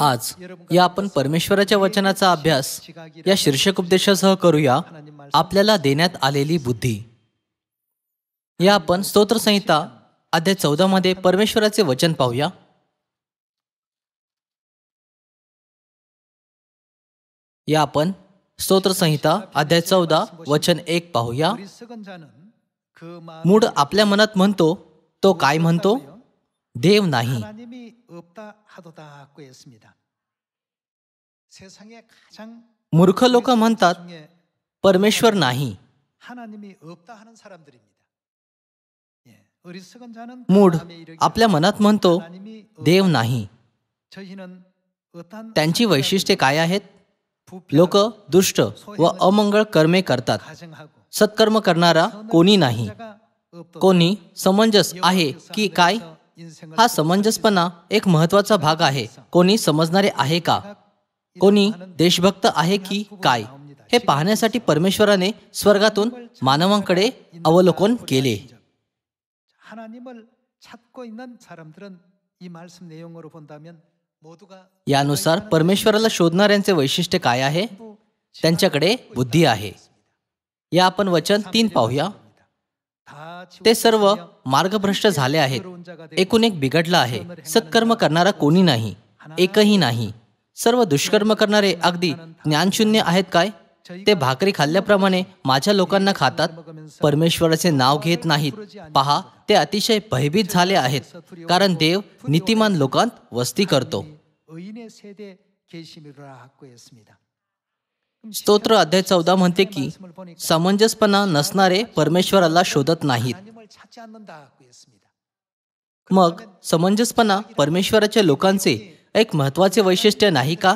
आज या आपण परमेश्वराच्या वचनाचा अभ्यास या शीर्षक उपदेशासह करूया. आपल्याला देण्यात आलेली बुद्धी. या आपण स्तोत्रसंहिता अध्याय 14 मध्ये परमेश्वराचे वचन पाहूया. या आपण स्तोत्रसंहिता अध्याय 14 वचन 1 पाहूया. मूढ आपल्या मनात म्हणतो, तो काय म्हणतो? देव नाही. मूर्ख लोक म्हणतात परमेश्वर नाही. मूढ आपल्या मनात म्हणतो देव नाही. त्यांची वैशिष्ट्ये काय आहेत? लोक दुष्ट व अमंगळ कर्मे करतात. सत्कर्म करणारा कोणी नाही. कोणी समंजस आहे की काय? हा समंजसपणा एक महत्वाचा भाग आहे. कोणी समजणारे आहे का? कोणी देशभक्त आहे की काय? हे पाहण्यासाठी परमेश्वराने स्वर्गातून मानवांकडे अवलोकन केले. यानुसार परमेश्वराला शोधणाऱ्यांचे वैशिष्ट्य काय आहे? त्यांच्याकडे बुद्धी आहे. या आपण वचन 3 पाहूया. ते सर्व मार्गभ्रष्ट झाले आहेत, एकूण एक बिघडला आहे. सत्कर्म करणारा कोणी नाही, एकही नाही. सर्व दुष्कर्म करणारे अगदी ज्ञानशून्य आहेत काय? ते भाकरी खाल्ल्याप्रमाणे माझ्या लोकांना खातात, परमेश्वराचे नाव घेत नाहीत. पहा, ते अतिशय भयभीत झाले आहेत, कारण देव नीतिमान लोकांत वस्ती करतो. स्तोत्र अध्याय 14 म्हणते की समंजसपणा नसणारे परमेश्वराला शोधत नाहीत. मग समंजसपणा परमेश्वराच्या लोकांचे एक महत्वाचे वैशिष्ट्य नाही का?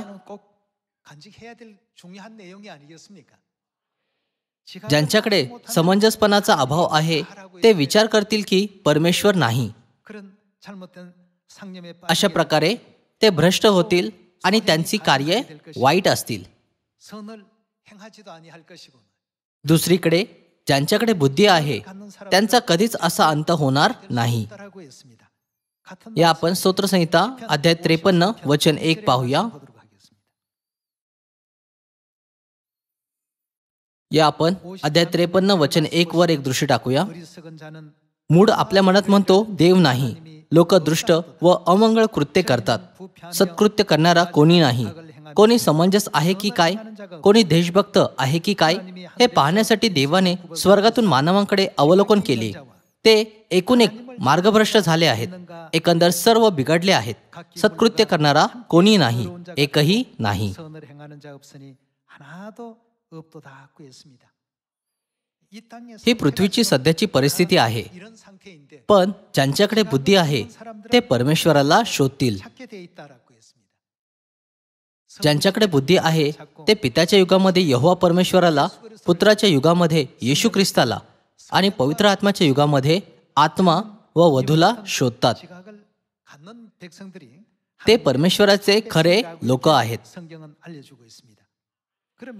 ज्यांच्याकडे समंजसपणाचा अभाव आहे ते विचार करतील की परमेश्वर नाही. अशा प्रकारे ते भ्रष्ट होतील आणि त्यांची कार्ये वाईट असतील. दुसरीकडे ज्यांच्याकडे बुद्धी आहे त्यांचा कधीच असा अंत होणार नाही. या आपण स्तोत्रसंहिता अध्याय 53 वचन 1 पाहूया. या आपण अध्याय 53 वचन 1 वर एक दृश्य टाकूया. मूढ आपल्या मनात म्हणतो देव नाही. लोक दृष्ट व अमंगळ कृत्य करतात. सत्कृत्य करणारा कोणी नाही. कोणी समंजस आहे की काय? कोणी देशभक्त आहे की काय? हे पाहण्यासाठी देवाने स्वर्गातून मानवांकडे अवलोकन केले. ते एकूण एक मार्गभ्रष्ट झाले आहेत. एकंदर सर्व बिघडले आहेत. सत्कृत्य करणारा कोणी नाही, एकही नाही. ही पृथ्वीची सध्याची परिस्थिती आहे. पण ज्यांच्याकडे बुद्धी आहे ते परमेश्वराला शोधतील. ज्यांच्याकडे बुद्धी आहे ते पित्याच्या युगामध्ये यहोवा परमेश्वराला, पुत्राच्या युगामध्ये येशू ख्रिस्ताला आणि पवित्र आत्म्याच्या युगामध्ये आत्मा व वधूला शोधतात. ते परमेश्वराचे खरे लोक आहेत.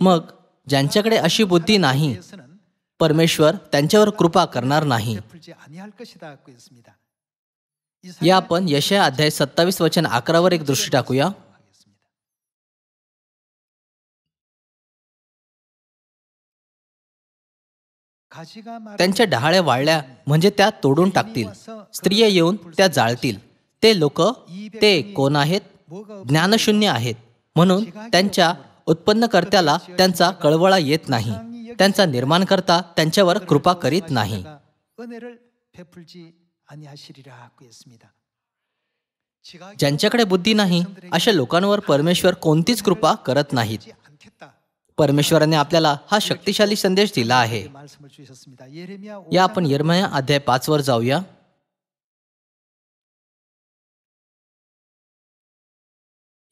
मग ज्यांच्याकडे अशी बुद्धी नाही, परमेश्वर त्यांच्यावर कृपा करणार नाही. या आपण यशाया अध्याय 27 वचन 11 वर एक दृष्टी टाकूया. त्यांच्या डहाळ्या वाळल्या म्हणजे त्या तोडून टाकतील. स्त्रिया येऊन त्या जाळतील. ते लोक ते कोण आहेत? ज्ञानशून्य आहेत. म्हणून त्यांच्या उत्पन्नकर्त्याला त्यांचा कळवळा येत नाही. त्यांचा निर्माणकर्ता त्यांच्यावर कृपा करीत नाही. ज्यांच्याकडे बुद्धी नाही अशा लोकांवर परमेश्वर कोणतीच कृपा करत नाहीत. परमेश्वराने आपल्याला हा शक्तिशाली संदेश दिला आहे. या आपण यिर्मया अध्याय 5 वर जाऊया.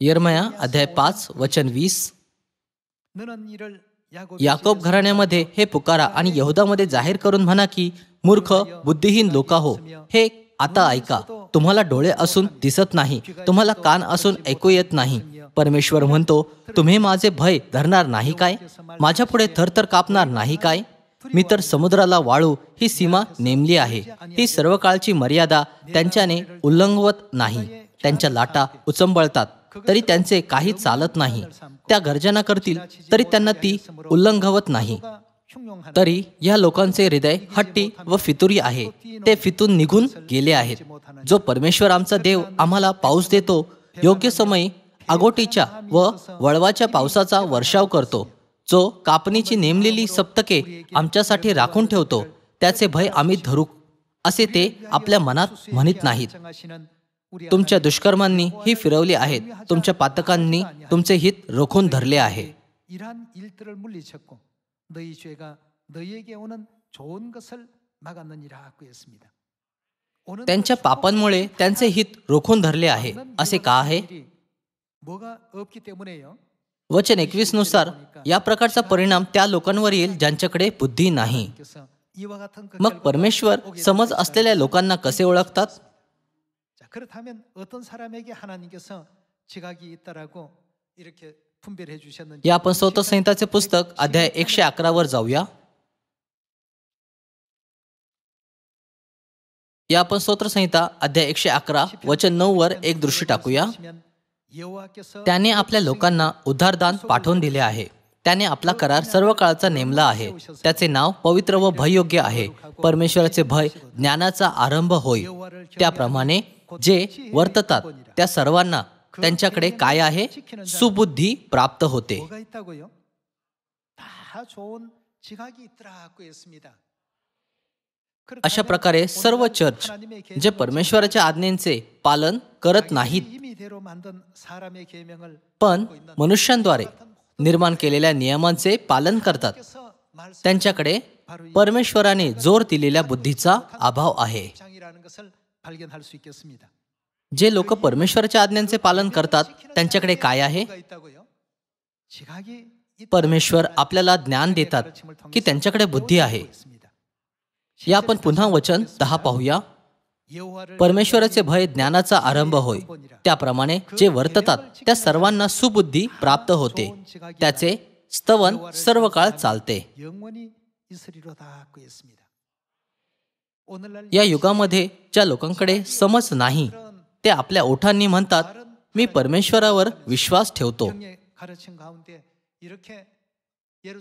यिर्मया अध्याय 5 वचन 20. याकोब घराण्यामध्ये हे पुकारा आणि यहुदामध्ये जाहीर करून म्हणा की मूर्ख बुद्धिहीन लोका हो, हे आता ऐका. तुम्हाला डोळे असून दिसत नाही, तुम्हाला कान असून ऐकू येत नाही. परमेश्वर म्हणतो, तुम्ही माझे भय धरणार नाही काय? माझ्या पुढे थरथर कापणार नाही काय? मी तर समुद्राला वाळू ही सीमा नेमली आहे. ही सर्व काळची मर्यादा त्यांच्याने उल्लंघवत नाही. त्यांच्या लाटा उचंबळतात, तरी त्यांचे काही चालत नाही. त्या गर्जना करतील तरी त्यांना ती उल्लंघवत नाही. तरी या लोकांचे हृदय हट्टी व फितुरी आहे. ते फितून निघून गेले आहेत. जो परमेश्वर आमचा देव आम्हाला पाऊस देतो, योग्य समयी आगोटीच्या व वळवाच्या पावसाचा वर्षाव करतो, जो कापणीची नेमलेली सप्तके आमच्यासाठी राखून ठेवतो, त्याचे भय आम्ही धरू असे ते आपल्या मनात म्हणत नाहीत. तुमच्या दुष्कर्मांनी ही फिरवली आहेत. तुमच्या पातकांनी तुमचे हित रोखून धरले आहे. त्यांच्या पापांमुळे त्यांचे हित रोखून धरले आहे. असे का आहे? वचन 21 नुसार या प्रकारचा परिणाम त्या लोकांवर येईल ज्यांच्याकडे बुद्धी नाही. मग परमेश्वर समज असलेल्या लोकांना कसे ओळखतात? या आपण स्तोत्रसंहिताचे पुस्तक अध्याय 111 वर जाऊया. या आपण स्तोत्रसंहिता अध्याय 111 वचन 9 वर एक दृष्टी टाकूया. त्याने आपल्या लोकांना उद्धारदान पाठवून दिले आहे. त्याने आपला करार सर्व काळाचा नेमला आहे. त्याचे नाव पवित्र व भययोग्य आहे. परमेश्वराचे भय ज्ञानाचा आरंभ होय. त्याप्रमाणे जे वर्ततात त्या सर्वांना त्यांच्याकडे काय आहे? सुबुद्धी प्राप्त होते. अशा प्रकारे सर्व चर्च जे परमेश्वराच्या आज्ञेचे पालन करत नाहीत, पण मनुष्यांद्वारे निर्माण केलेल्या नियमांचे पालन करतात, त्यांच्याकडे परमेश्वराने जोर दिलेल्या बुद्धीचा अभाव आहे. जे लोक परमेश्वराच्या आज्ञांचे पालन करतात त्यांच्याकडे काय आहे? परमेश्वर आपल्याला ज्ञान देतात की त्यांच्याकडे बुद्धी आहे. या आपण पुन्हा वचन 10 पाहूया. परमेश्वराचे भय ज्ञानाचा आरंभ होय. त्याप्रमाणे जे वर्ततात त्या सर्वांना सुबुद्धी प्राप्त होते. त्याचे स्तवन सर्व काळ चालते. या युगामध्ये ज्या लोकांकडे समज नाही, ते आपल्या ओठांनी म्हणतात, मी परमेश्वरावर विश्वास ठेवतो,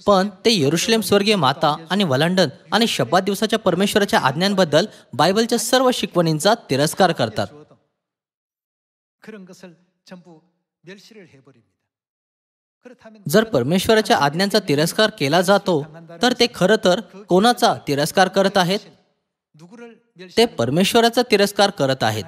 पण ते यरुशलेम स्वर्गीय माता आणि वलांडन आणि शब्बात दिवसाच्या परमेश्वराच्या आज्ञांबद्दल बायबलच्या सर्व शिकवणींचा तिरस्कार करतात. जर परमेश्वराच्या आज्ञांचा तिरस्कार केला जातो तर ते खरं तर कोणाचा तिरस्कार करत आहेत? ते परमेश्वराचा तिरस्कार करत आहेत.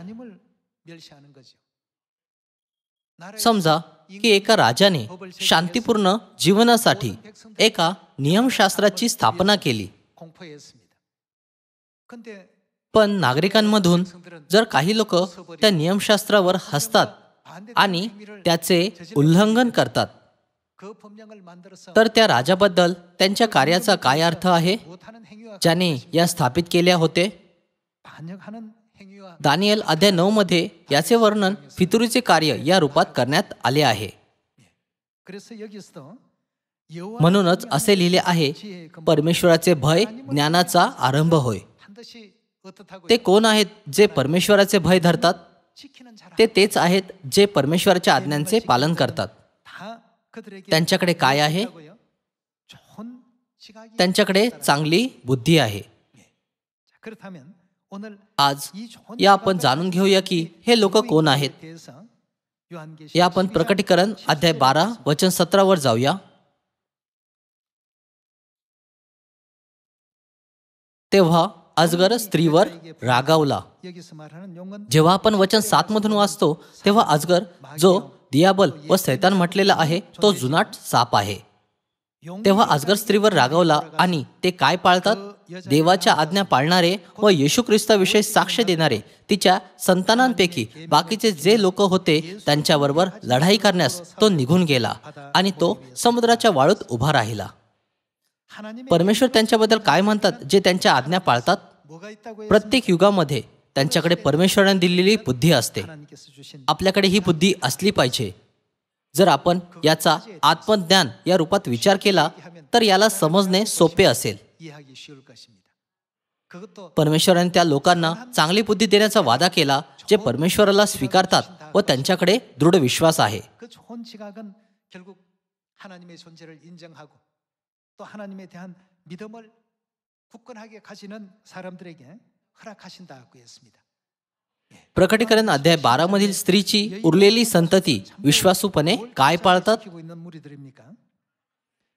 समजा की एका राजाने शांतीपूर्ण जीवनासाठी एका नियमशास्त्राची स्थापना केली, पण नागरिकांमधून जर काही लोक त्या नियमशास्त्रावर हसतात आणि त्याचे उल्लंघन करतात, तर त्या राजाबद्दल त्यांच्या कार्याचा काय अर्थ आहे ज्याने या स्थापित केल्या होते? दानिएल अध्याय 9 मध्ये याचे वर्णन फितुरीचे कार्य या रूपात करण्यात आले आहे. म्हणूनच असे लिहिले आहे, परमेश्वराचे भय ज्ञानाचा आरंभ होय. ते कोण आहेत जे परमेश्वराचे भय धरतात? ते तेच आहेत जे परमेश्वराच्या आज्ञांचे पालन करतात. त्यांच्याकडे काय आहे? त्यांच्याकडे चांगली बुद्धी आहे. आज या आपण जाणून घेऊया की हे लोक कोण आहेत. या आपण प्रकटीकरण अध्याय 12 वचन 17 वर जाऊया. तेव्हा अजगर स्त्रीवर रागावला. जेव्हा आपण वचन 7 मधून वाचतो तेव्हा अजगर, जो दियाबल व सैतान म्हटलेला आहे, तो जुनाट साप आहे. तेव्हा अजगर स्त्रीवर रागावला आणि ते काय पाळतात? देवाच्या आज्ञा पाळणारे व येशू ख्रिस्ताविषयी साक्ष देणारे तिच्या संतानांपैकी बाकीचे जे लोक होते त्यांच्याबरोबर लढाई करण्यास तो निघून गेला आणि तो समुद्राच्या वाळूत उभा राहिला. परमेश्वर त्यांच्याबद्दल काय म्हणतात जे त्यांच्या आज्ञा पाळतात? प्रत्येक युगामध्ये त्यांच्याकडे परमेश्वराने दिलेली बुद्धी असते. आपल्याकडे ही बुद्धी असली पाहिजे. जर आपण याचा आत्मज्ञान या रूपात विचार केला तर याला समजणे सोपे असेल. परमेश्वराने त्या लोकांना चांगली बुद्धी देण्याचा वादा केला जे परमेश्वराला स्वीकारतात व त्यांच्याकडे दृढ विश्वास आहे. 그 좋은 지각은 결국 하나님의 존재를 인정하고 또 하나님에 대한 믿음을 굳건하게 가지는 사람들에게 허락하신다고 했습니다. प्रकटीकरण अध्याय 12 मधील स्त्रीची उरलेली संतती विश्वासूपणे काय पाळतात? 지키고 있는 무리들입니까?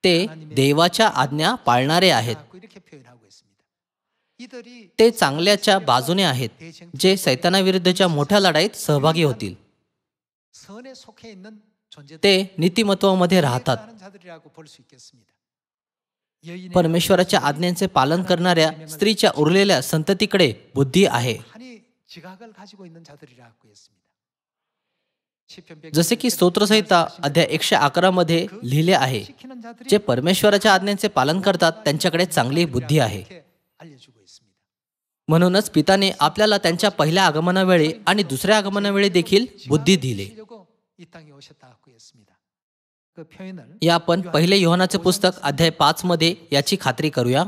ते देवाच्या आज्ञा पाळणारे आहेत. 이렇게 표현하고 있습니다. 이들이 ते चांगल्याच्या बाजूने आहेत जे सैतानाविरुद्धच्या मोठ्या लढाईत सहभागी होतील. 선에 속해 있는 존재들 ते नीतिमत्वामध्ये राहतात. 하는 자들이라고 볼 수 있겠습니다. 여인의 परमेश्वराच्या आज्ञांचे पालन करणाऱ्या स्त्रीच्या उरलेल्या संततीकडे बुद्धी आहे. 한이 지각을 가지고 있는 자들이라고 했습니다. 시편 जसे की स्तोत्रसंहिता अध्याय 111 मध्ये लिहिले आहे, 지키는 자들이 जे परमेश्वराच्या आज्ञांचे पालन करतात त्यांच्याकडे चांगली बुद्धी आहे. 이렇게 알려주고 있습니다. म्हणूनच पिताने आपल्याला त्यांच्या पहिल्या आगमनावेळी आणि दुसऱ्या आगमनावेळी देखील बुद्धी दिली. 지키려고 이 땅에 오셨다고 했습니다. 그 표현을 या आपण पहिले योहानाचे पुस्तक अध्याय 5 मध्ये याची खात्री करूया.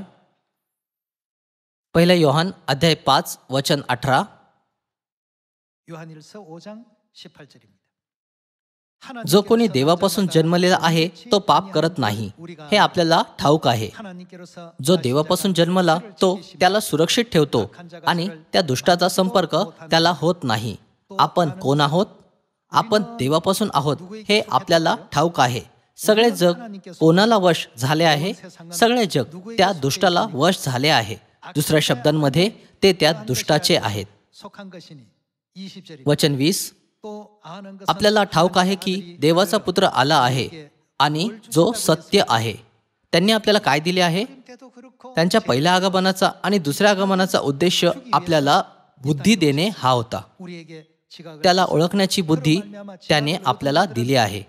पहिला योहान अध्याय 5 वचन 18. 요한일서 5장 18절입니다. जो कोणी देवापासून जन्मलेला आहे तो पाप करत नाही हे आपल्याला ठाऊक आहे. जो देवापासून जन्मला तो त्याला सुरक्षित ठेवतो आणि त्या दुष्टाचा संपर्क त्याला होत नाही. आपण कोण आहोत? आपण देवापासून आहोत हे आपल्याला ठाऊक आहे. सगळे जग कोणाला वश झाले आहे? सगळे जग त्या दुष्टाला वश झाले आहे. दुसऱ्या शब्दांमध्ये ते त्या दुष्टाचे आहेत. वचन 20. आपल्याला ठाऊक आहे की देवाचा पुत्र आला आहे आणि जो सत्य आहे. त्यांनी आपल्याला काय दिले आहे? त्यांच्या पहिल्या आगमनाचा आणि दुसऱ्या आगमनाचा उद्देश आपल्याला बुद्धी देणे हा होता. त्याला ओळखण्याची बुद्धी त्याने आपल्याला दिली आहे.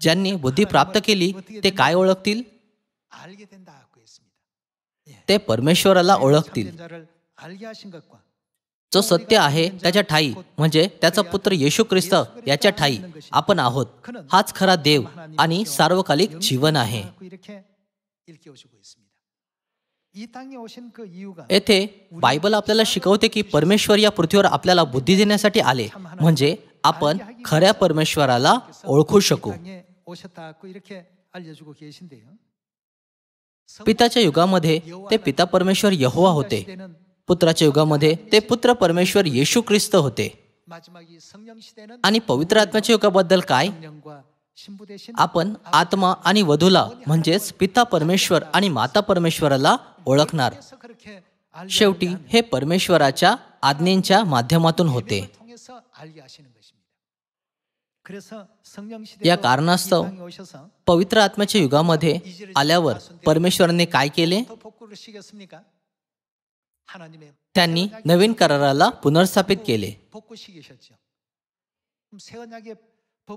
ज्यांनी बुद्धी प्राप्त केली ते काय ओळखतील? ते परमेश्वराला ओळखतील. जो सत्य आहे त्याच्या ठाई म्हणजे त्याचा पुत्र येशू ख्रिस्त याच्या ठाई आपण आहोत. हाच खरा देव आणि सार्वकालिक जीवन आहे. येथे बायबल आपल्याला शिकवते की परमेश्वर या पृथ्वीवर आपल्याला बुद्धी देण्यासाठी आले म्हणजे आपण खऱ्या परमेश्वराला ओळखू शकू. पिताच्या युगामध्ये ते पिता परमेश्वर यहोवा होते. पुत्राच्या युगामध्ये ते पुत्र परमेश्वर येशू ख्रिस्त होते. आणि पवित्र आत्म्याच्या युगाबद्दल काय? आपण आत्मा आणि वधूला म्हणजेच पिता परमेश्वर आणि माता परमेश्वराला ओळखणार. शेवटी हे परमेश्वराच्या आज्ञेच्या माध्यमातून होते. या कारणास्तव पवित्र आत्म्याच्या युगामध्ये आल्यावर परमेश्वराने काय केले? त्यांनी नवीन कराराला पुनर्स्थापित केले.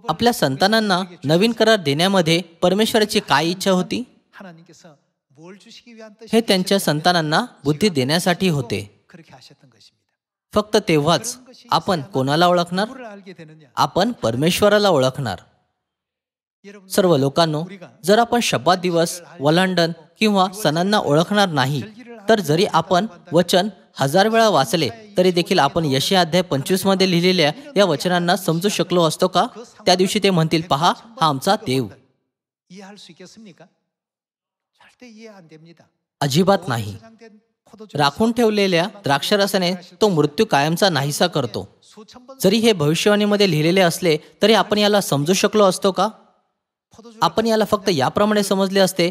आपल्या संतानांना नवीन करार देण्यामध्ये परमेश्वराची काय इच्छा होती? हे त्यांच्या संतानांना बुद्धी देण्यासाठी होते. फक्त तेव्हाच आपण कोणाला ओळखणार? आपण परमेश्वराला ओळखणार. सर्व लोकांनो, जर आपण शब्दात दिवस, वल्हांडण किंवा सणांना ओळखणार नाही तर जरी आपण वचन 1000 वेळा वाचले तरी देखील आपण यशाया अध्याय 25 मध्ये लिहिलेल्या या वचनांना समजू शकलो असतो का? त्या दिवशी ते म्हणतील, पहा हा आमचा देव. अजिबात नाही. राखून ठेवलेल्या द्राक्षरसाने तो मृत्यू कायमचा नाहीसा करतो. जरी हे भविष्यवाणीमध्ये लिहिलेले असले तरी आपण याला समजू शकलो असतो का? आपण याला फक्त याप्रमाणे समजले असते,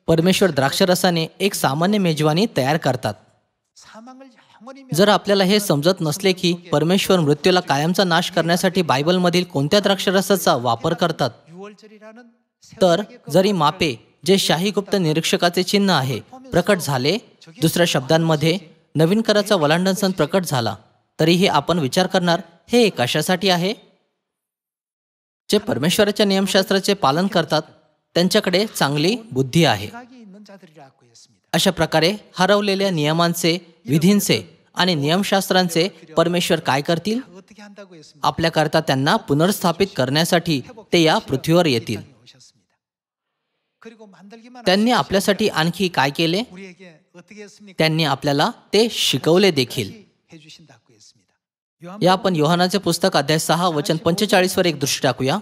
परमेश्वर द्राक्षरसाने एक सामान्य मेजवानी तयार करतात. जर आपल्याला हे समजत नसले की परमेश्वर मृत्यूला कायमचा नाश करण्यासाठी बायबलमधील कोणत्या द्राक्षरसाचा वापर करतात, तर जरी मापे जे शाही गुप्त निरीक्षकाचे चिन्ह आहे प्रकट झाले, दुसऱ्या शब्दांमध्ये नवीन कराचा वलांडण सण प्रकट झाला, तरीही आपण विचार करणार हे कशासाठी आहे? जे परमेश्वराच्या नियमशास्त्राचे पालन करतात त्यांच्याकडे चांगली बुद्धी आहे. अशा प्रकारे हरवलेल्या नियमांचे, विधींचे आणि नियमशास्त्रांचे परमेश्वर काय करतील? आपल्याकरता त्यांना पुनर्स्थापित करण्यासाठी ते या पृथ्वीवर येतील. त्यांनी आपल्यासाठी आणखी काय केले? 어떻게 했습니까? त्यांनी आपल्याला ते शिकवले देखील. 해주신다고 했습니다. या आपण योहानाचे पुस्तक अध्याय 6 वचन 45 वर एक दृष्टी टाकूया.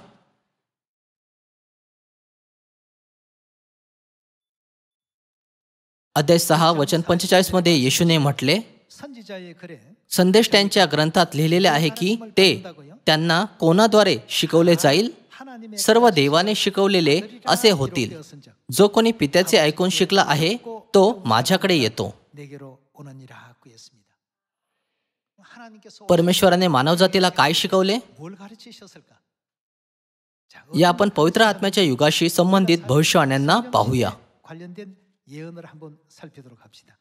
अध्याय 6 वचन 45 मध्ये येशूने म्हटले, 선지자의 글에 संदेश त्यांच्या ग्रंथात लिहिलेले आहे की ते त्यांना कोणाद्वारे शिकवले जाईल? 하나님의 सर्व देवाने शिकवलेले असे होतील. जो कोणी पित्याचे ऐकून शिकला आहे तो माझ्याकडे येतो. 내게로 오느니라고 했습니다. 하나님께서 परमेश्वराने मानवजातीला काय शिकवले? 뭘 가르치셨을까? 자, या आपण पवित्र आत्म्याच्या युगाशी संबंधित भविष्यवाण्यांना पाहूया. 관련된 예언을 한번 살피도록 합시다.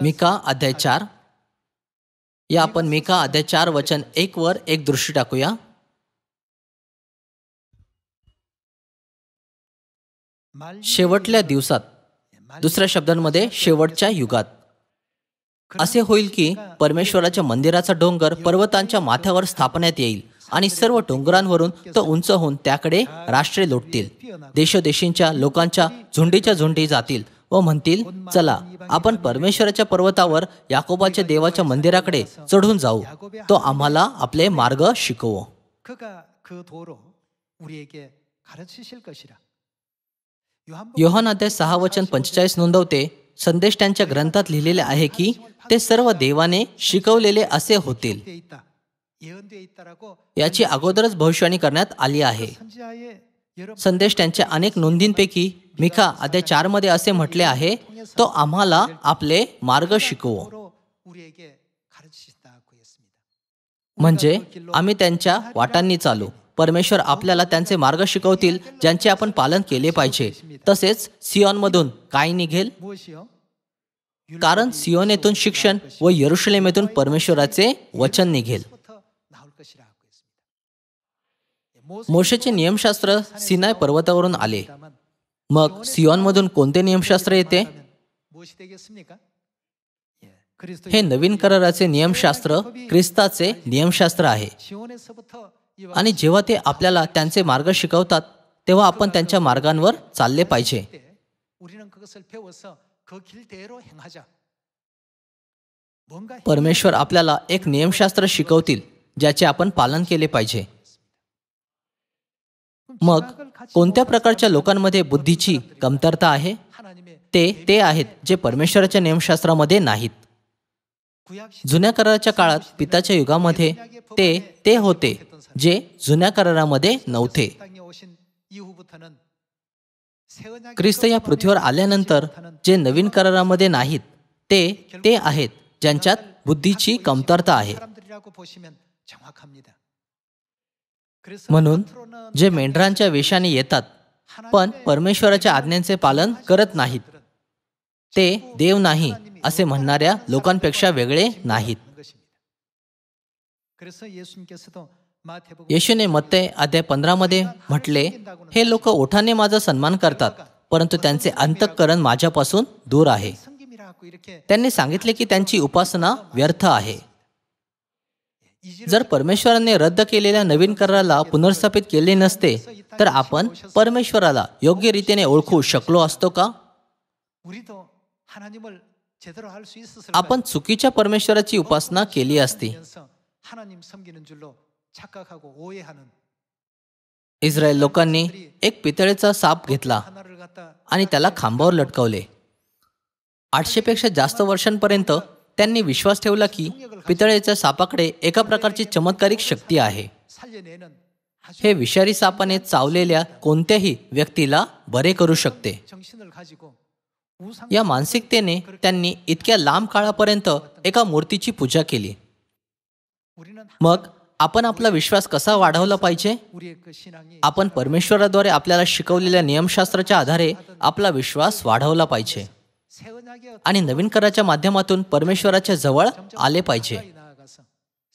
मिका अध्याय 4. या आपण मिका अध्याय 4 वचन 1 वर एक दृष्टी टाकूया. शेवटल्या दिवसात, दुसऱ्या शब्दांमध्ये शेवटच्या युगात असे होईल की परमेश्वराच्या मंदिराचा डोंगर पर्वतांच्या माथ्यावर स्थापण्यात येईल आणि सर्व डोंगरांवरून तो उंच होऊन त्याकडे राष्ट्रे लोटतील. देशोदेशींच्या लोकांच्या झुंडीच्या झुंडी जातील व म्हणतील, चला आपण परमेश्वराच्या पर्वतावर याकोबाच्या देवाच्या मंदिराकडे चढून जाऊ, तो आम्हाला आपले मार्ग शिकवो. 그가 그 도로 우리에게 가르치실 것이라. योहान अध्याय 6 वचन 45 नोंदवते, संदेश त्यांच्या ग्रंथात लिहिलेले आहे की ते सर्व देवाने शिकवलेले असे होतील. 돼 있다. 예언되어 있다라고 याची अगोदरच भविष्यवाणी करण्यात आली आहे. 선지자의 여러 संदेश त्यांच्या अनेक नोंदींपैकी मिका अध्याय 4 मध्ये असे म्हटले आहे, तो आम्हाला आपले मार्ग शिकवो. 도로 우리에게 가르치신다고 했습니다. म्हणजे आम्ही त्यांच्या वाटांनी चालू. परमेश्वर आपल्याला त्यांचे मार्ग शिकवतील ज्यांचे आपण पालन केले पाहिजे. तसेच सियोनमधून काय निघेल? 무엇이요? कारण सियोनेतून शिक्षण व यरुशलेमेतून परमेश्वराचे वचन निघेल. 부터 나올 것이라고 했습니다. मोशेचे नियमशास्त्र सिनाय पर्वतावरून आले. मग सियोनमधून कोणते नियमशास्त्र येते? 무엇이 되겠습니까? 그리스도 हे नवीन कराराचे नियमशास्त्र ख्रिस्ताचे नियमशास्त्र आहे. 시온에서부터 आणि जेव्हा ते आपल्याला त्यांचे मार्ग शिकवतात तेव्हा आपण त्यांच्या मार्गांवर चालले पाहिजे. 우리는 그것을 배워서 그 길대로 행하자. 뭔가 परमेश्वर आपल्याला एक नियमशास्त्र शिकवतील ज्याचे आपण पालन केले पाहिजे. मग कोणत्या प्रकारच्या लोकांमध्ये बुद्धीची कमतरता आहे? 하나님의 ते आहेत जे परमेश्वराच्या नियमशास्त्रामध्ये नाहीत. 구약 जुन्या कराराच्या काळात पिताच्या युगामध्ये ते होते जे जुन्या करारामध्ये नव्हते. 땅에 오신 이후부터는 새 언약의 ख्रिस्त या पृथ्वीवर आल्यानंतर जे नवीन करारामध्ये नाहीत ते आहेत ज्यांच्यात बुद्धीची कमतरता आहे. 사람들이라고 보시면 정확합니다. 그래서 म्हणून 겉으로는 जे मेंढरांच्या वेशाने येतात पण परमेश्वराच्या आज्ञांचे पालन करत नाहीत ते देव नाही असे म्हणणाऱ्या लोकांपेक्षा वेगळे नाहीत. 것입니다. 그래서 예수님께서도 마태복음 येशूने मत्ते अध्याय 15 मध्ये म्हटले, हे लोक ओठाने माझा सन्मान करतात परंतु त्यांचे अंतःकरण माझ्यापासून दूर आहे. 성김이라고 이렇게 त्यांनी सांगितले की त्यांची उपासना व्यर्थ आहे. जर परमेश्वराने रद्द केलेल्या नवीन कराराला पुनर्स्थापित केले नसते तर आपण परमेश्वराला योग्य रीतीने ओळखू शकलो असतो का? 우리도 하나님을 제대로 할 수 있었을까요? आपण चुकीच्या परमेश्वराची उपासना केली असती. 그러면서 하나님 섬기는 줄로 착각하고 오해하는 इस्रायल लोकांनी एक पितळेचा साप घेतला 하나를 갖다 आणि त्याला खांबावर लटकवले. 800 पेक्षा जास्त वर्षांपर्यंत त्यांनी विश्वास ठेवला की पितळेच्या सापाकडे एका प्रकारची चमत्कारिक शक्ती आहे. 살려내는 아주 हे विषारी सापाने चावलेल्या कोणत्याही व्यक्तीला बरे करू शकते. 정신을 가지고 우상 या मानसिकतेने त्यांनी इतक्या लांब काळापर्यंत एका मूर्तीची पूजा केली. 우리는 मग आपण आपला विश्वास कसा वाढवला पाहिजे? 우리의 그 신앙이 आपण परमेश्वराद्वारे आपल्याला शिकवलेल्या नियमशास्त्राच्या आधारे आपला विश्वास वाढवला पाहिजे 새 언약의 आणि नवीन कराच्या माध्यमातून परमेश्वराच्या जवळ आले पाहिजे. 가까이 나아가서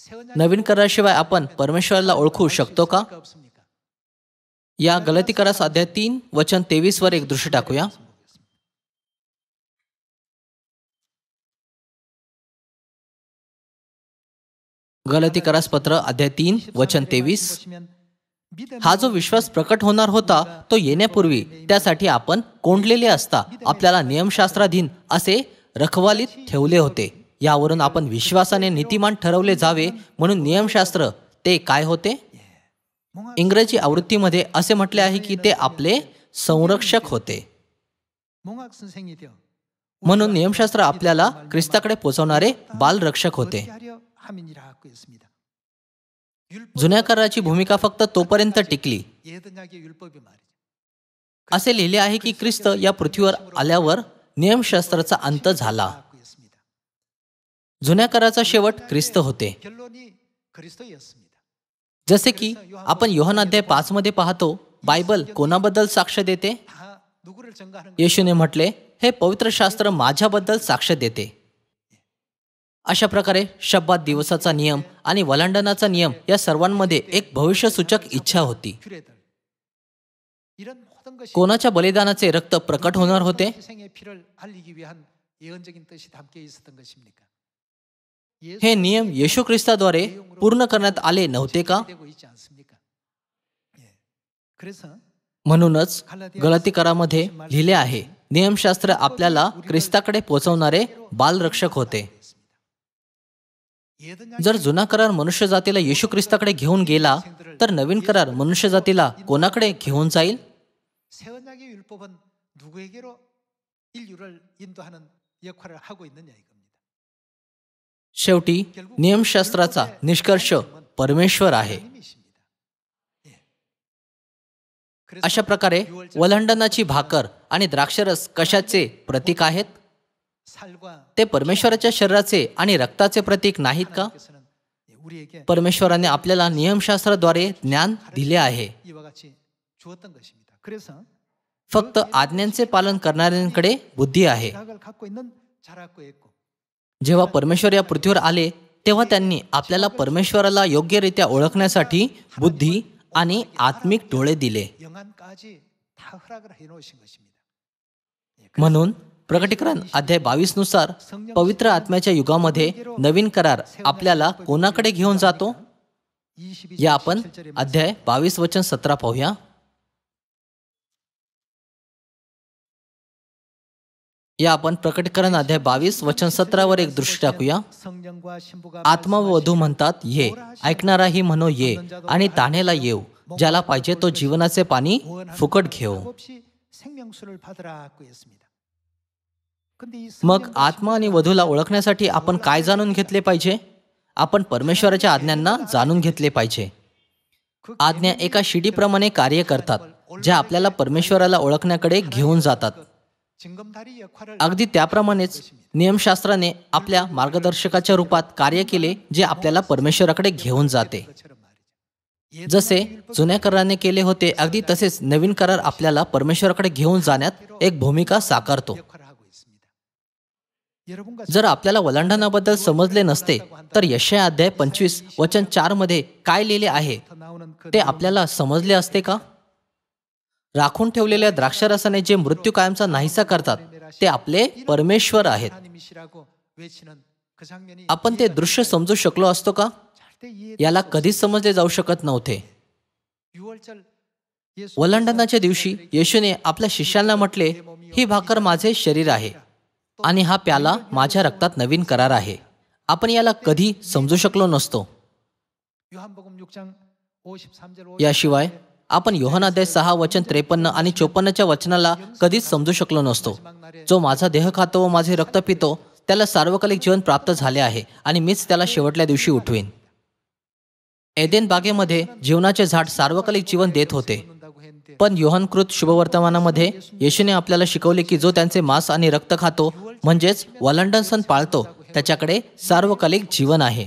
새 언약의 नवीन कराशिवाय आपण परमेश्वराला ओळखू शकतो का? 가 없습니까? या गलती करास अध्याय 3 वचन 23 वर एक दृष्टी टाकूया. गलती करास पत्र अध्याय 3 वचन 23. 보시면 हा जो विश्वास प्रकट होणार होता तो येण्यापूर्वी त्यासाठी आपण कोंडलेले असता आपल्याला नियमशास्त्राधीन असे रखवालीत ठेवले होते. यावरून आपण विश्वासाने नीतिमान ठरवले जावे म्हणून नियमशास्त्र ते काय होते? इंग्रजी आवृत्तीमध्ये असे म्हटले आहे की ते आपले संरक्षक होते. म्हणून नियमशास्त्र आपल्याला ख्रिस्ताकडे पोहोचवणारे बालरक्षक होते. जुन्या कराराची भूमिका फक्त तोपर्यंत टिकली. असे लिहिले आहे की ख्रिस्त या पृथ्वीवर आल्यावर नियमशास्त्राचा अंत झाला. जुन्या कराराचा शेवट ख्रिस्त होते. जसे की आपण योहान अध्याय 5 मध्ये पाहतो, बायबल कोणाबद्दल साक्ष देते? येशूने म्हटले, हे पवित्र शास्त्र माझ्याबद्दल साक्ष देते. अशा प्रकारे शब्बात दिवसाचा नियम आणि वलांडनाचा नियम या सर्वांमध्ये एक भविष्यसूचक इच्छा होती. कोणाच्या बलिदानाचे रक्त प्रकट होणार होते? हे नियम येशू ख्रिस्ताद्वारे पूर्ण करण्यात आले नव्हते का? म्हणूनच गलातीकरामध्ये लिहिले आहे, नियमशास्त्र आपल्याला ख्रिस्ताकडे पोहोचवणारे बालरक्षक होते. जर जुना करार मनुष्य जातीला येशू ख्रिस्ताकडे घेऊन गेला तर नवीन करार मनुष्य जातीला कोणाकडे घेऊन जाईल? शेवटी नियमशास्त्राचा निष्कर्ष परमेश्वर आहे. अशा प्रकारे वल्हंडनाची भाकर आणि द्राक्षरस कशाचे प्रतीक आहेत? ते परमेश्वराच्या शरीराचे आणि रक्ताचे प्रतीक नाहीत का? परमेश्वराने आपल्याला नियमशास्त्राद्वारे ज्ञान दिले आहे. फक्त आज्ञांचे पालन करणाऱ्यांकडे बुद्धी आहे. जेव्हा परमेश्वर या पृथ्वीवर आले तेव्हा त्यांनी आपल्याला परमेश्वराला योग्यरित्या ओळखण्यासाठी बुद्धी आणि आत्मिक डोळे दिले. म्हणून प्रकटीकरण अध्याय 22 नुसार पवित्र आत्म्याच्या युगामध्ये नवीन करार आपल्याला कोणाकडे घेऊन जातो? या आपण अध्याय 22 वचन 17 पाहूया. या आपण प्रकटीकरण अध्याय 22 वचन 17 वर एक दृष्टी टाकूया. आत्मा व वधू म्हणतात, ये. ऐकणाराही म्हणो, ये. आणि तान्हेला येऊ. ज्याला पाहिजे तो जीवनाचे पाणी फुकट घेऊ. मग आत्मा आणि वधूला ओळखण्यासाठी आपण काय जाणून घेतले पाहिजे? आपण परमेश्वराच्या आज्ञांना जाणून घेतले पाहिजे. आज्ञा एका शिडीप्रमाणे कार्य करतात, ज्या आपल्याला परमेश्वराला ओळखण्याकडे घेऊन जातात. अगदी त्याप्रमाणेच नियमशास्त्राने आपल्या मार्गदर्शकाच्या रूपात कार्य केले, जे आपल्याला परमेश्वराकडे घेऊन जाते. जसे जुन्या कराराने केले होते, अगदी तसेच नवीन करार आपल्याला परमेश्वराकडे घेऊन जाण्यात एक भूमिका साकारतो. जर आपल्याला वलांडनाबद्दल समजले नसते तर यशाया अध्याय 25 वचन 4 मध्ये काय लिहिले आहे ते आपल्याला समजले असते का? राखून ठेवलेल्या द्राक्षरसाने जे मृत्यू कायमचा नाहीसा करतात ते आपले परमेश्वर आहेत. आपण ते दृश्य समजू शकलो असतो का? याला कधीच समजले जाऊ शकत नव्हते. वलांडनाच्या दिवशी येशूने आपल्या शिष्यांना म्हटले, ही भाकर माझे शरीर आहे आणि हा प्याला माझ्या रक्तात नवीन करार आहे. आपण याला कधी समजू शकलो नसतो. याशिवाय आपण योहान अध्याय 6 वचन 53 आणि 54च्या वचनाला कधीच समजू शकलो नसतो. जो माझा देह खातो व माझे रक्त पितो त्याला सार्वकालिक जीवन प्राप्त झाले आहे आणि मीच त्याला शेवटल्या दिवशी उठवीन. एदेन बागेमध्ये जीवनाचे झाड सार्वकालिक जीवन देत होते. पण योहानकृत शुभवर्तमानामध्ये येशूने आपल्याला शिकवले की जो त्यांचे मांस आणि रक्त खातो म्हणजेच वलांडन सण पाळतो त्याच्याकडे सार्वकालिक जीवन आहे.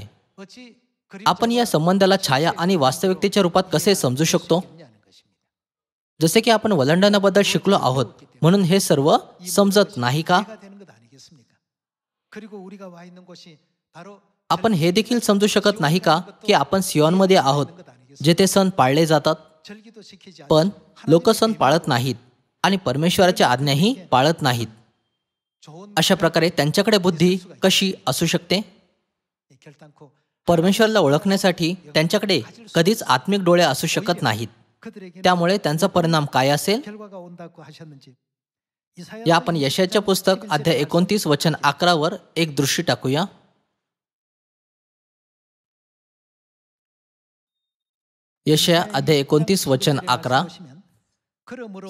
आपण या संबंधाला छाया आणि वास्तविकतेच्या रूपात कसे समजू शकतो? जसे की आपण वलांडनाबद्दल शिकलो आहोत म्हणून हे सर्व समजत नाही का? आपण हे देखील समजू शकत नाही का की आपण सियोनमध्ये आहोत जेथे सण पाळले जातात, पण लोक सण पाळत नाहीत आणि परमेश्वराच्या आज्ञाही पाळत नाहीत. अशा प्रकारे त्यांच्याकडे बुद्धी कशी असू शकते? परमेश्वराला ओळखण्यासाठी त्यांच्याकडे कधीच आत्मिक डोळे असू शकत नाहीत. 그들에게는 त्यामुळे त्यांचा परिणाम काय असेल? 결과가 온다고 하셨는지. या आपण यशायाचे पुस्तक अध्याय 29 वचन 11 वर एक दृष्टी टाकूया. यशाया अध्याय 29 वचन 11.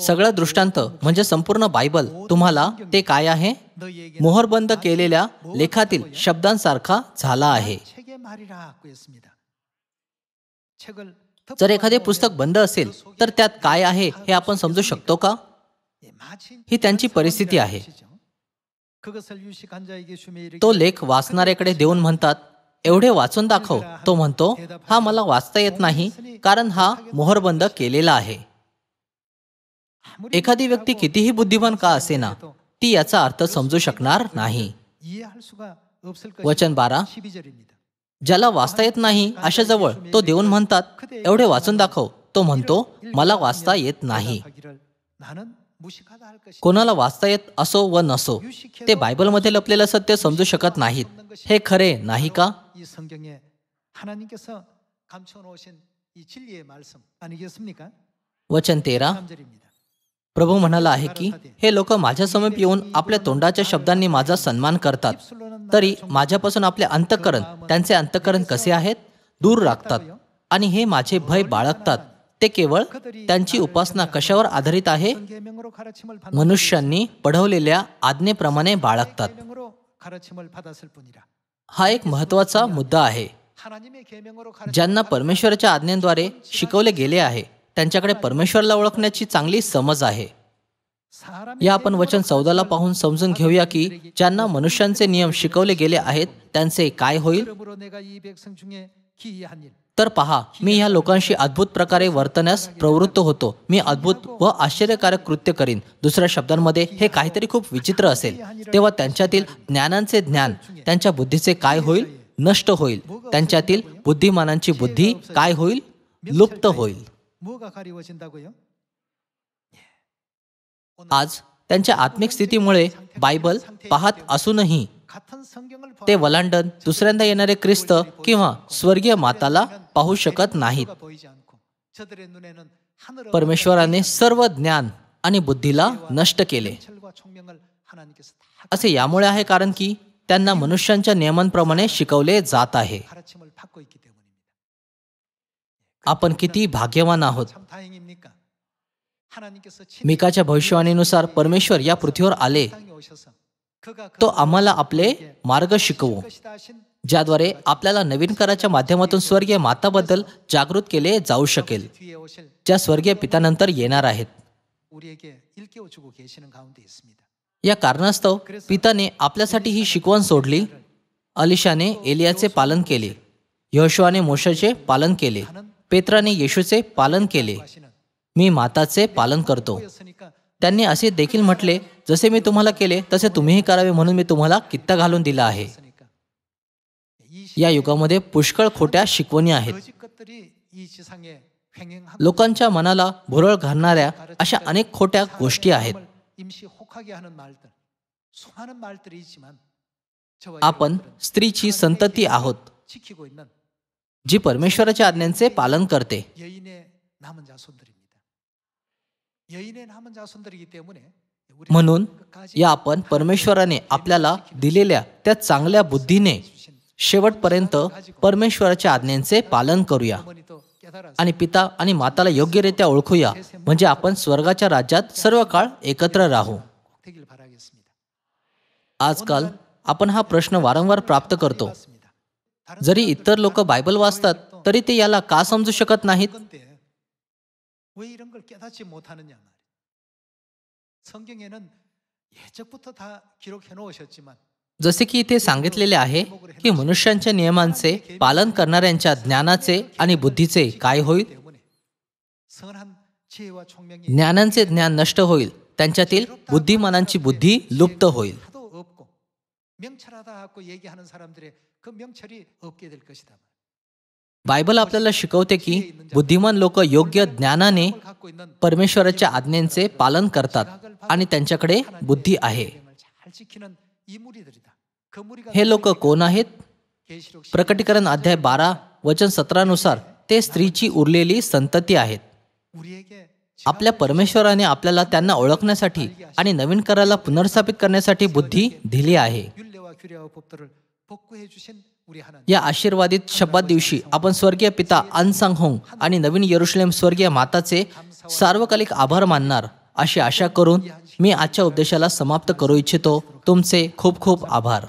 सगळं दृष्टांत म्हणजे संपूर्ण बायबल तुम्हाला ते काय आहे? मोहरबंद केलेल्या लेखातील शब्दांसारखा झाला आहे. जर एखादे पुस्तक बंद असेल तर त्यात काय आहे हे आपण समजू शकतो का? ही त्यांची परिस्थिती आहे. तो लेख वाचणाऱ्याकडे देऊन म्हणतात, एवढे वाचून दाखव. तो म्हणतो, हा मला वाचता येत नाही कारण हा मोहरबंद केलेला आहे. एखादी व्यक्ती कितीही बुद्धिमान का असेना, ती याचा अर्थ समजू शकणार नाही. वचन 12. ज्याला वाचता येत नाही अशा जवळ तो देऊन म्हणतात, एवढे वाचून दाखव. तो म्हणतो, मला वाचता येत नाही. कोणाला वाचता येत असो व नसो, ते बायबलमध्ये लपलेलं सत्य समजू शकत नाहीत. हे खरे नाही का? वचन 13. प्रभू म्हणाला आहे की हे लोक माझ्या समीप येऊन आपल्या तोंडाच्या शब्दांनी माझा सन्मान करतात, तरी माझ्यापासून आपले अंतःकरण, त्यांचे अंतःकरण कसे आहेत? दूर राखतात आणि हे माझे भय बाळगतात. ते केवळ त्यांची उपासना कशावर आधारित आहे? मनुष्यांनी पढवलेल्या आज्ञेप्रमाणे बाळगतात. हा एक महत्वाचा मुद्दा आहे. ज्यांना परमेश्वराच्या आज्ञेद्वारे शिकवले गेले आहे त्यांच्याकडे परमेश्वराला ओळखण्याची चांगली समज आहे. या आपण वचन 14 पाहून समजून घेऊया की ज्यांना मनुष्यांचे नियम शिकवले गेले आहेत त्यांचे काय होईल. तर पहा, मी ह्या लोकांशी अद्भुत प्रकारे वर्तण्यास प्रवृत्त होतो. मी अद्भुत व आश्चर्यकारक कृत्य करीन. दुसऱ्या शब्दांमध्ये हे काहीतरी खूप विचित्र असेल. तेव्हा त्यांच्यातील ज्ञानांचे ज्ञान, त्यांच्या बुद्धीचे काय होईल? नष्ट होईल. त्यांच्यातील बुद्धिमानांची बुद्धी काय होईल? लुप्त होईल. आज त्यांच्या आत्मिक स्थितीमुळे बायबल पाहत असूनही ते वलांडन, दुसऱ्यांदा येणारे ख्रिस्त किंवा स्वर्गीय माताला पाहू शकत नाहीत. परमेश्वराने सर्व ज्ञान आणि बुद्धीला नष्ट केले. असे यामुळे आहे कारण की त्यांना मनुष्यांच्या नियमांप्रमाणे शिकवले जात आहे. आपण किती भाग्यवान आहोत. मिकाच्या भविष्यवाणीनुसार परमेश्वर या पृथ्वीवर आले. तो आम्हाला आपले मार्ग शिकवू, ज्याद्वारे आपल्याला नवीन कराच्या माध्यमातून स्वर्गीय माताबद्दल जागृत केले जाऊ शकेल, ज्या स्वर्गीय पित्यानंतर येणार आहेत. या कारणास्तव पिताने आपल्यासाठी ही शिकवण सोडली. अलिशाने एलियाचे पालन केले, यहोशुआने मोशेचे पालन केले, पेत्राने येशूचे पालन केले. मी माताचे पालन करतो. त्यांनी असे देखील म्हटले, जसे मी तुम्हाला केले तसे तुम्हीही करावे म्हणून मी तुम्हाला कित्ता घालून दिला आहे. या युगामध्ये पुष्कळ खोट्या शिकवणी आहेत. लोकांच्या मनाला भुरळ घालणाऱ्या अशा अनेक खोट्या गोष्टी आहेत. आपण स्त्रीची संतती आहोत जी परमेश्वराच्या आज्ञांचे पालन करते. म्हणून या आपण परमेश्वराने आपल्याला दिलेल्या त्या चांगल्या बुद्धीने शेवटपर्यंत परमेश्वराच्या आज्ञांचे पालन करूया आणि पिता आणि माताला योग्यरित्या ओळखूया, म्हणजे आपण स्वर्गाच्या राज्यात सर्व काळ एकत्र राहू. आजकाल आपण हा प्रश्न वारंवार प्राप्त करतो. जरी इतर लोक बायबल वाचतात तरी ते याला का समजू शकत नाहीत? जसे की इथे सांगितलेले आहे की मनुष्यांच्या नियमांचे पालन करणाऱ्यांच्या ज्ञानाचे आणि बुद्धीचे काय होईल? ज्ञानांचे ज्ञान नष्ट होईल. त्यांच्यातील बुद्धिमानांची बुद्धी लुप्त होईल. बायबल आपल्याला शिकवते की बुद्धिमान लोक योग्य ज्ञानाने परमेश्वराच्या आज्ञांचे पालन करतात आणि त्यांच्याकडे बुद्धी आहे. हे लोक कोण आहेत? प्रकटीकरण अध्याय 12 वचन 17 नुसार ते स्त्रीची उरलेली संतती आहेत. 우리에게 आपल्या परमेश्वराने आपल्याला त्यांना ओळखण्यासाठी आणि नवीन कराला पुनर्स्थापित करण्यासाठी बुद्धी दिली आहे. 율례와 규례와 법도를 복구해 주신 우리 하나님. या आशीर्वादित शब्दात दिवशी आपण स्वर्गीय पिता अनसांग होंग आणि नवीन येरुशलेम स्वर्गीय माताचे सार्वकालिक आभार मानणार अशी आशा करून मी आजच्या उपदेशाला समाप्त करू इच्छितो. तुमचे खूप खूप आभार.